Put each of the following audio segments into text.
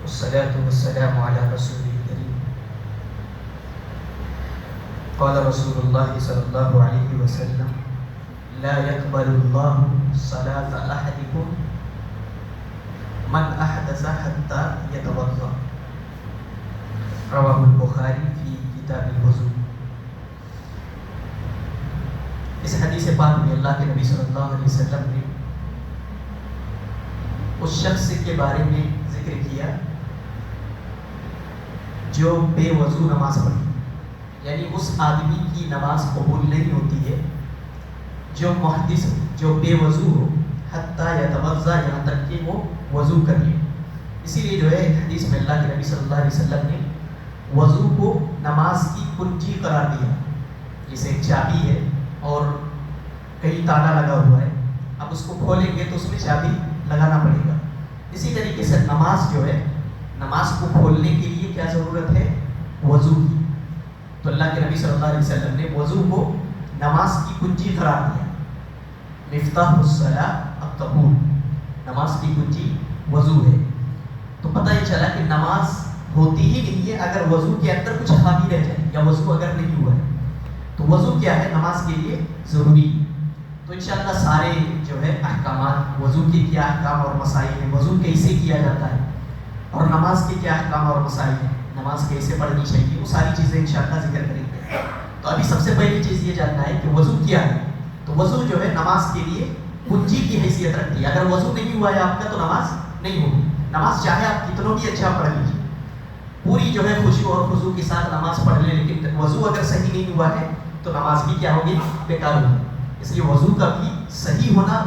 والصلاة والسلام على رسول الكريم. قال رسول الله صلى الله عليه وسلم: لا يقبل الله صلاة أحدكم من أحدث حتى يتوضأ. رواه البخاری فی کتاب الوضو. اس حدیث پاک میں اللہ کے نبی صلی اللہ علیہ وسلم نے اس شخص کے بارے میں ذکر کیا جو بے وضو نماز پڑھی، یعنی اس آدمی کی نماز قبول نہیں ہوتی ہے جو محدث ہو، جو بے وضو ہو، حتیٰ یتوضا، یہاں تک کہ وہ وضو کر لے. اسی لیے جو ہے حدیث میں اللہ کے نبی صلی اللہ علیہ وسلم نے وضو کو نماز کی کنجی قرار دیا. جیسے ایک چابی ہے اور کہیں تالا لگا ہوا ہے، اب اس کو کھولیں گے تو اس میں چابی لگانا پڑے گا. اسی طریقے سے نماز جو ہے، نماز کو کھولنے کے لیے کیا ضرورت ہے؟ وضو کی. تو اللہ کے نبی صلی اللہ علیہ وسلم نے وضو کو نماز کی کنجی قرار دیا. مفتاح الصلاۃ الطہور، نماز کی کنجی وضو ہے. تو پتہ یہ چلا کہ نماز ہوتی ہی نہیں ہے اگر وضو کے اندر کچھ خامی رہ جائے یا وضو اگر نہیں ہوا ہے. تو وضو کیا ہے؟ نماز کے لیے ضروری. تو انشاءاللہ سارے جو ہے احکامات، وضو کے کیا احکام اور مسائل ہیں، وضو کیسے کیا جاتا ہے، اور نماز کے کیا احکام اور مسائل ہیں، نماز کیسے پڑھنی چاہیے، وہ ساری چیزیں انشاءاللہ ذکر کریں گے. تو ابھی سب سے پہلی چیز یہ جاننا ہے کہ وضو کیا ہے. تو وضو جو ہے نماز کے لیے کنجی کی حیثیت رکھتی ہے. اگر وضو نہیں ہوا ہے آپ کا تو نماز نہیں ہوگی. نماز چاہے آپ کتنوں بھی اچھا پڑھ لیجیے، پوری جو ہے خوشی اور خضوع کے ساتھ نماز پڑھ لیں، لیکن وضو اگر صحیح نہیں ہوا ہے تو نماز بھی کیا ہوگی؟ بیکار ہوگی. اس لیے وضو کا بھی صحیح ہونا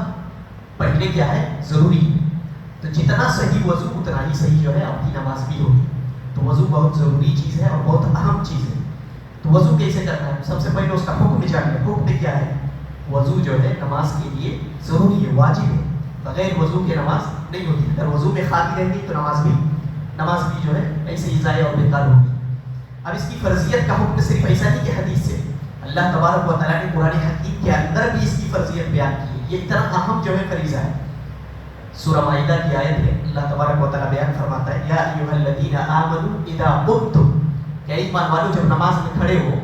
پہلے کیا ہے؟ ضروری ہے. تو جتنا صحیح وضو اتنا ہی صحیح جو ہے آپ کی نماز بھی ہوگی. تو وضو بہت ضروری چیز ہے اور بہت اہم چیز ہے. تو وضو کیسے کرنا ہے؟ سب سے پہلے اس کا حکم جانیں. حکم کیا ہے؟ وضو جو ہے نماز کے لیے ضروری ہے، واجب ہے. بغیر وضو کے نماز نہیں ہوتی. اگر وضو میں خالی رہیں گی تو نماز بھی جو ہے ایسے ہی ضائع اور بیکار ہوگی. اب اس کی فرضیت کا حکم صرف ایسا نہیں کہ حدیث سے، اللہ تبارک و تعالیٰ نے قرآن حکیم کے اندر بھی اس کی فرضیت بیان کی ہے. یہ اتنا اہم جو ہے فریضہ ہے. سورہ مائدہ کی آیت ہے، اللہ تبارک و تعالیٰ بیان فرماتا ہے: یا ایھا الذین آمنوا اذا قمتم، کہ ایمان والو جب نماز میں کھڑے ہو،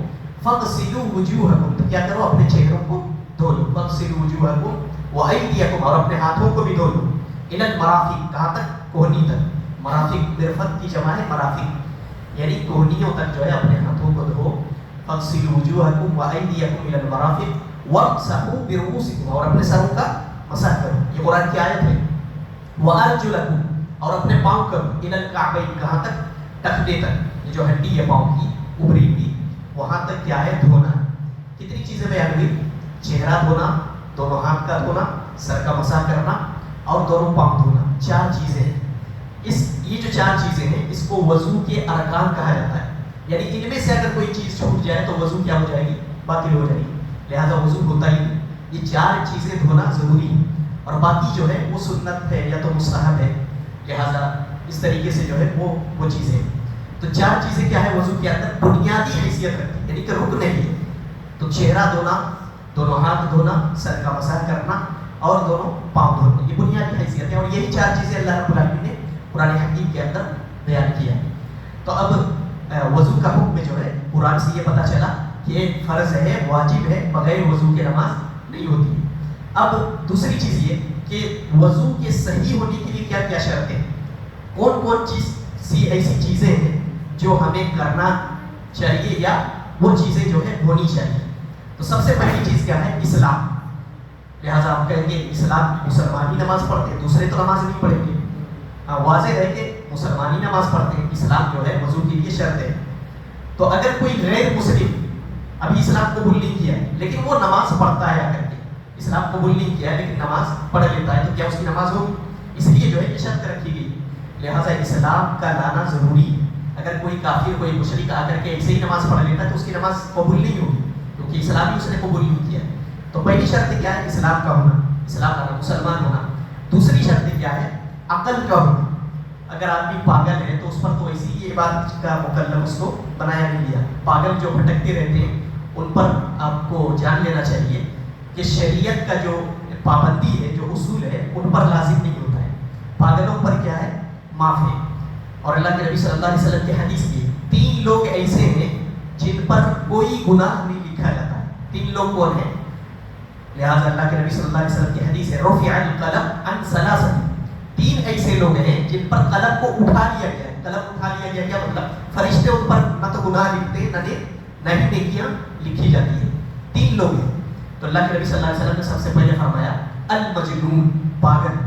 فاغسلوا وجوہکم، تو کیا کرو؟ اپنے چہروں کو دھو لو. فاغسلوا وجوہکم وایدیکم، اور اپنے ہاتھوں کو بھی دھو لو. الی المرافق، کہاں تک؟ کوہنی تک. مرافق مرفق کی جمع ہے مرافق، یعنی کوہنیوں تک جو ہے اپنے ہاتھوں کو دھو. فاغسلوا وجوہکم وایدیکم الی المرافق وامسحوا برؤوسکم، اور اپنے سروں کا مسح کرو. یہ قرآن کی آیت ہے. وارجلکم، اور اپنے پاؤں کرو. الی الکعبین، کہاں تک؟ ٹخنے تک. یہ جو ہڈی ہے پاؤں کی ابری ہوئی، وہاں تک کیا ہے؟ دھونا. کتنی چیزیں بیان ہوئی؟ چہرہ دھونا، دونوں ہاتھ کا دھونا، سر کا مسح کرنا، اور دونوں پاؤں دھونا. 4 چیزیں ہیں. یہ جو 4 چیزیں ہیں اس کو وضو کے ارکان کہا جاتا ہے. یعنی ان میں سے اگر کوئی چیز چھوٹ جائے تو وضو کیا ہو جائے گی؟ باطل ہو جائے گی. لہذا وضو ہوتا ہی نہیں. یہ 4 چیزیں دھونا ضروری ہے، اور باقی جو ہے وہ سنت ہے یا تو مستحب ہے. لہذا اس طریقے سے جو ہے وہ چیزیں. تو 4 چیزیں کیا ہے؟ وضو کے اندر بنیادی حیثیت رکھتی ہے، یعنی کہ رکن نہیں ہے. تو چہرہ دھونا، دونوں ہاتھ دھونا، سر کا مسح کرنا، اور دونوں پاؤں دھونا، یہ بنیادی حیثیت ہے. اور یہی 4 چیزیں اللہ رب العالمین نے قرآن حکیم کے اندر بیان کیا. تو اب وضو کا حکم جو ہے قرآن سے یہ پتہ چلا کہ فرض ہے، واجب ہے، بغیر وضو کے نماز نہیں ہوتی. اب دوسری چیز یہ کہ وضو کے صحیح ہونے کے لیے کیا کیا شرطیں، کون کون ایسی چیزیں ہیں جو ہمیں کرنا چاہیے یا وہ چیزیں جو ہے ہونی چاہیے. تو سب سے پہلی چیز کیا ہے؟ اسلام. لہٰذا آپ کہیں گے اسلام مسلمان ہی نماز پڑھتے ہیں، دوسرے تو نماز نہیں پڑھیں گے. واضح ہے کہ مسلمان ہی نماز پڑھتے ہیں. اسلام جو ہے وضو کے لیے شرط ہے. تو اگر کوئی غیر مسلم ابھی اسلام قبول نہیں کیا لیکن وہ نماز پڑھتا ہے، آ کر کے اسلام قبول نہیں کیا لیکن نماز پڑھ لیتا ہے، تو کیا اس کی نماز ہوگی؟ اس لیے جو ہے یہ شرط رکھی گئی. لہٰذا اسلام کا لانا ضروری ہے. اگر کوئی کافر، کوئی مشرک آ کر کے ایسے ہی نماز پڑھ لیتا ہے تو اس کی نماز قبول نہیں ہوگی، کیونکہ اسلام ہی اس نے قبول نہیں کیا. تو پہلی شرط کیا ہے؟ اسلام کا ہونا، اسلام کا مسلمان ہونا. دوسری شرط کیا ہے؟ عقل کا ہونا. اگر آدمی پاگل ہے تو اس پر تو ایسی ہی عبادت کا مکلف اس کو بنایا نہیں گیا. پاگل جو بھٹکتے رہتے ہیں ان پر آپ کو جان لینا چاہیے کہ شریعت کا جو پابندی ہے، جو اصول ہے، ان پر لازم نہیں ہوتا ہے. پاگلوں پر کیا ہے؟ معاف ہے. اور اللہ کے نبی صلی اللہ علیہ وسلم کی حدیث بھی ہے، 3 لوگ ایسے ہیں جن پر کوئی گناہ نہیں لکھا جاتا ہے۔ 3 لوگ کون ہیں؟ لہٰذا اللہ کے نبی صلی اللہ علیہ وسلم کی حدیث ہے رفع القلم عن ثلاثة، 3 ایسے لوگ ہیں جن پر قلم کو اٹھا لیا گیا ہے۔ قلم اٹھا لیا گیا کیا مطلب؟ فرشتے ان پر نہ تو گناہ لکھتے نہ ہی نیکیاں لکھی جاتی ہیں۔ 3 لوگ ہیں۔ تو اللہ کے نبی صلی اللہ علیہ وسلم نے سب سے پہلے فرمایا المجنون، پاگل۔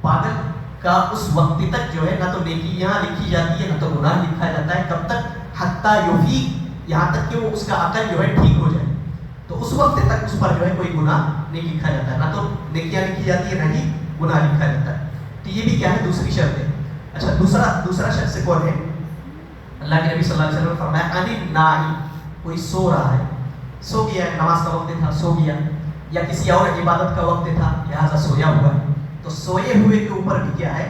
پاگل کا اس وقت تک جو ہے نہ تو نیکیاں لکھی جاتی ہے نہ تو گناہ لکھا جاتا ہے، کب تک؟ حتیٰ یفیق، یہاں تک کہ وہ اس کا عقل جو ہے ٹھیک ہو جائے، تو اس وقت تک اس پر جو ہے کوئی گناہ نہیں لکھا جاتا ہے، نہ تو نیکیاں لکھی جاتی ہے نہ ہی گناہ لکھا جاتا ہے۔ تو یہ بھی کیا ہے؟ دوسری شرط ہے۔ اچھا دوسرا شخص کون ہے؟ اللہ کے نبی صلی اللہ علیہ وسلم نے فرمایا ان النائم، کوئی سو رہا ہے، سو گیا ہے، نماز کا وقت تھا سو گیا، یا کسی اور عبادت کا وقت تھا لہٰذا سویا ہوا ہے، تو سوئے ہوئے کے اوپر بھی کیا ہے؟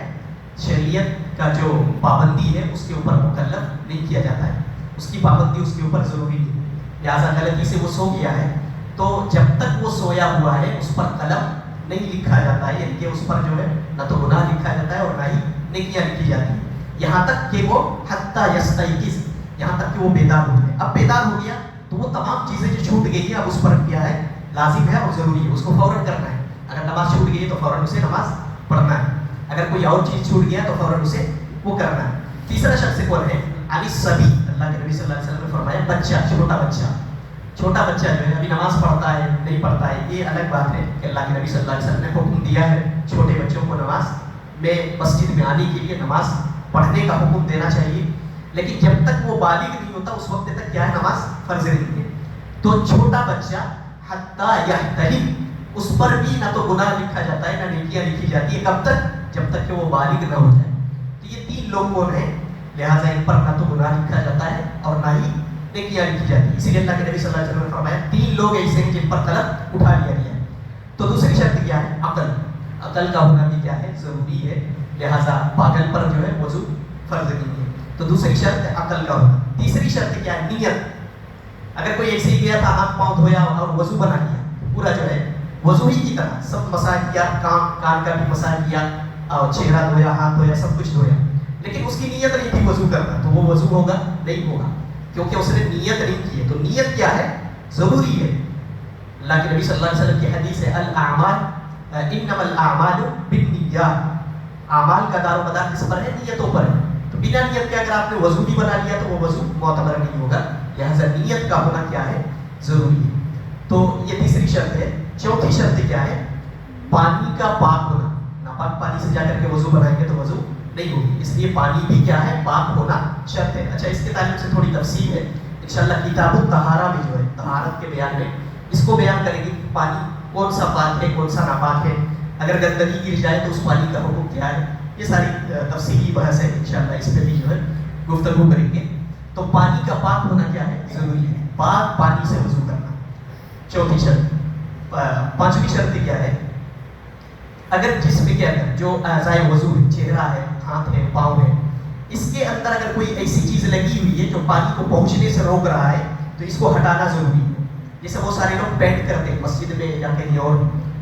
شریعت کا جو پابندی ہے اس کے اوپر مکلف نہیں کیا جاتا ہے، اس کی پابندی اس کے اوپر ضروری ہے، لہٰذا غلطی سے وہ سو گیا ہے تو جب تک وہ سویا ہوا ہے اس پر قلم نہیں لکھا جاتا ہے، یعنی کہ اس پر جو ہے نہ تو گناہ لکھا جاتا ہے اور نہ ہی نیکیاں لکھی جاتی ہیں، یہاں تک کہ وہ حتیٰ یستیقظ، یہاں تک کہ وہ بیدار ہو جائے۔ اب بیدار ہو گیا تو وہ تمام چیزیں جو چھوٹ گئی ہیں اب اس پر کیا ہے؟ لازم ہے اور ضروری ہے، اس کو فوراً کرنا ہے۔ اگر نماز چھوٹ گئی ہے تو فوراً اسے نماز پڑھنا ہے، اگر کوئی اور چیز چھوٹ گیا تو فوراً اسے وہ کرنا ہے۔ تیسرا شخص کون ہے؟ علی الصبی، اللہ کے نبی صلی اللہ علیہ وسلم نے فرمایا بچہ، چھوٹا بچہ جو ہے ابھی نماز پڑھتا ہے نہیں پڑھتا ہے یہ الگ بات ہے کہ اللہ کے نبی صلی اللہ علیہ وسلم نے حکم دیا ہے چھوٹے بچوں کو نماز میں مسجد میں آنے کے لیے نماز پڑھنے کا حکم دینا چاہیے، لیکن جب تک وہ بالغ نہیں ہوتا اس وقت تک کیا ہے؟ نماز فرض نہیں ہے۔ تو چھوٹا بچہ حتیٰ یحتلم، اس پر بھی نہ تو گناہ لکھا جاتا ہے نہ نیکیاں لکھی جاتی ہے، کب تک؟ جب تک کہ وہ بالغ نہ ہو جائے۔ تو یہ 3 لوگ کون ہیں؟ لہٰذا ان پر نہ تو گناہ لکھا جاتا ہے اور نہ ہی نیکیاں لکھی جاتی ہے، اسی لیے اللہ کے نبی صلی اللہ علیہ وسلم نے فرمایا 3 لوگ ایسے ہیں جن پر قلم اٹھا لیا گیا ہے۔ تو دوسری شرط کیا ہے؟ عقل کا ہونا بھی کیا ہے؟ ضروری ہے، لہٰذا پاگل پر جو ہے وضو فرض نہیں ہے۔ تو دوسری شرط ہے عقل کا ہونا۔ تیسری شرط کیا ہے؟ نیت۔ اگر کوئی ایسے ہی گیا تھا ہاتھ پاؤں دھویا اور وضو بنا لیا، پورا جو ہے وضو ہی کی طرح سب مساج کیا، کان کا بھی مساج کیا اور چہرہ دھویا، ہاتھ دھویا، سب کچھ دھویا، لیکن اس کی نیت نہیں تھی وضو کرنا، تو وہ وضو ہوگا نہیں ہوگا، کیونکہ اس نے نیت نہیں کی ہے۔ تو نیت کیا ہے؟ ضروری ہے۔ اللہ کے نبی صلی اللہ علیہ وسلم کی حدیث ہے الاعمال انما الاعمال بالنیات، اعمال کا دار و مدار کس پر ہے؟ نیتوں پر ہے۔ تو بنا نیت کے اگر آپ نے وضو بھی بنا لیا تو وہ وضو معتبر نہیں ہوگا، لہٰذا نیت کا ہونا کیا ہے؟ ضروری ہے۔ تو یہ تیسری شرط ہے۔ چوتھی شرط کیا ہے؟ پانی کا پاک ہونا۔ ناپاک پانی سے جا کر کے وضو بنائیں گے تو وضو نہیں ہوگی، اس لیے پانی بھی کیا ہے؟ پاک ہونا شرط ہے۔ اچھا اس کے تعلق سے تھوڑی تفصیل ہے انشاءاللہ کتاب الطہارہ میں جو ہے طہارت کے بیان میں اس کو بیان کریں گے کہ پانی کون سا پاک ہے کون سا ناپاک ہے، اگر گندگی گر جائے تو اس پانی کا حکم کیا ہے، یہ ساری تفصیلی بحث ہے، انشاءاللہ اس پہ بھی جو ہے گفتگو کریں گے۔ تو پانی کا پاک ہونا کیا ہے؟ ضروری ہے، پاک پانی سے وضو کرنا چوتھی شرط۔ پانچویں شرط کیا ہے؟ اگر جسم کے اندر جو اعضائے وضو ہے، چہرہ ہے، ہاتھ ہے، پاؤں ہے، اس کے اندر اگر کوئی ایسی چیز لگی ہوئی ہے جو پانی کو پہنچنے سے روک رہا ہے تو اس کو ہٹانا ضروری ہے۔ جیسے وہ سارے لوگ پینٹ کرتے ہیں مسجد میں یا کہیں اور،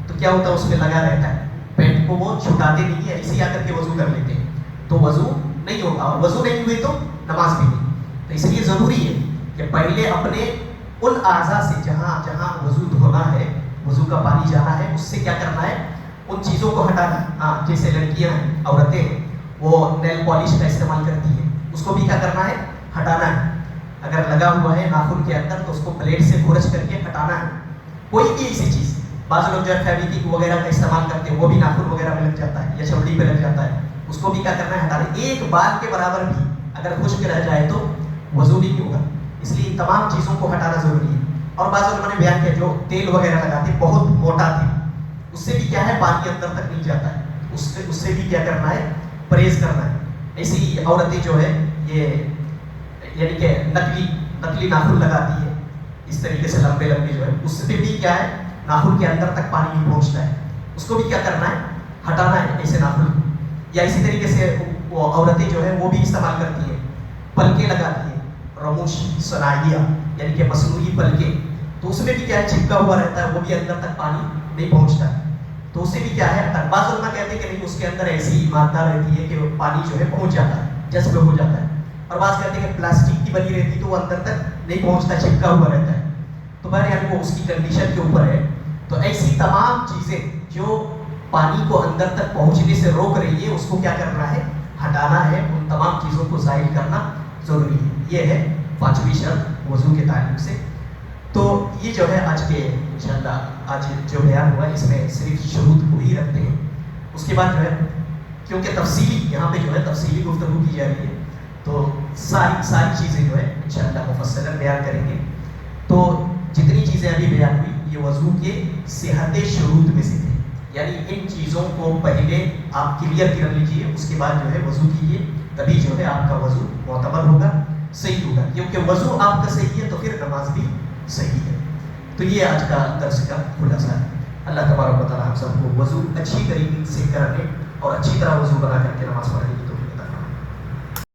تو کیا ہوتا ہے اس میں لگا رہتا ہے، پینٹ کو وہ چھٹاتے نہیں ہے، ایسے ہی آ کر کے وضو کر لیتے ہیں، تو وضو نہیں ہوگا، اور وضو نہیں ہوئی تو نماز بھی نہیں۔ تو اس لیے ضروری ہے کہ پہلے اپنے ان اعضاء سے جہاں جہاں وضو دھونا ہے، وضو کا پانی جانا ہے، اس سے کیا کرنا ہے؟ ان چیزوں کو ہٹانا۔ ہاں جیسے لڑکیاں ہیں، عورتیں ہیں، وہ نیل پالش کا استعمال کرتی ہے، اس کو بھی کیا کرنا ہے؟ ہٹانا ہے۔ اگر لگا ہوا ہے ناخن کے اندر تو اس کو بلیڈ سے کھرچ کر کے ہٹانا ہے۔ کوئی بھی ایسی چیز، بعض لوگ جو ہے فیویکوک وغیرہ کا استعمال کرتے ہیں، وہ بھی ناخن وغیرہ میں لگ جاتا ہے یا چمڑی پہ لگ جاتا ہے، اس کو بھی کیا کرنا ہے؟ ہٹانا۔ ایک بال کے برابر بھی اگر خشک رہ جائے تو وضو نہیں ہوگا، اس لیے تمام چیزوں کو ہٹانا ضروری ہے۔ اور بعض لوگوں نے بیان کیا جو تیل وغیرہ لگاتے ہیں، بہت موٹا تیل، اس سے بھی کیا ہے؟ پانی اندر تک نہیں جاتا ہے، اس سے بھی کیا کرنا ہے؟ پرہیز کرنا ہے۔ ایسے ہی عورتیں جو ہے یہ یعنی کہ نقلی ناخن لگاتی ہے، اس طریقے سے لمبے لمبے جو ہے، اس سے بھی کیا ہے؟ ناخن کے اندر تک پانی نہیں پہنچتا ہے، اس کو بھی کیا کرنا ہے؟ ہٹانا ہے ایسے ناخن۔ یا اسی طریقے سے وہ عورتیں جو ہے وہ بھی استعمال کرتی ہیں، پلکیں لگاتی ہیں، رموش صناعیہ یعنی کہ مصنوعی پلکیں، تو اس میں بھی کیا ہے؟ چپکا ہوا رہتا ہے، وہ بھی اندر تک پانی نہیں پہنچتا ہے، تو اسے بھی کیا ہے؟ بعض علماء کہتے ہیں کہ نہیں، اس کے اندر ایسی مادہ رہتی ہے کہ پانی جو ہے پہنچ جاتا ہے، جذب ہو جاتا ہے. اور بات کرتے ہیں کہ پلاسٹک کی بنی رہتی تو وہ اندر تک نہیں پہنچتا, چپکا ہوا رہتا ہے. تو بہرحال وہ اس کی کنڈیشن کے اوپر ہے. تو ایسی تمام چیزیں جو پانی کو اندر تک پہنچنے سے روک رہی ہے اس کو کیا کرنا ہے, ہٹانا ہے, ان تمام چیزوں کو زائل کرنا ضروری ہے. یہ ہے پانچویں شرط وضو کے تعلق سے. تو یہ جو ہے آج کے انشاءاللہ آج جو بیان ہوا ہے اس میں صرف شروط کو ہی رکھتے ہیں. اس کے بعد جو ہے کیونکہ تفصیلی یہاں پہ جو ہے تفصیلی گفتگو کی جا رہی ہے تو ساری چیزیں جو ہے انشاءاللہ مفصلاً بیان کریں گے. تو جتنی چیزیں ابھی بیان ہوئی یہ وضو کے صحت شروط میں سے تھے, یعنی ان چیزوں کو پہلے آپ کلیئر کر لیجئے, اس کے بعد جو ہے وضو کیجیے, تبھی جو ہے آپ کا وضو معتبر ہوگا, صحیح ہوگا. کیونکہ وضو آپ کا صحیح ہے تو پھر نماز بھی صحیح ہے. تو یہ آج کا درس کا خلاصہ ہے. اللہ تبارک و تعالی ہم سب کو وضو اچھی طریقے سے کرنے اور اچھی طرح وضو بنا کر کے نماز پڑھنے کی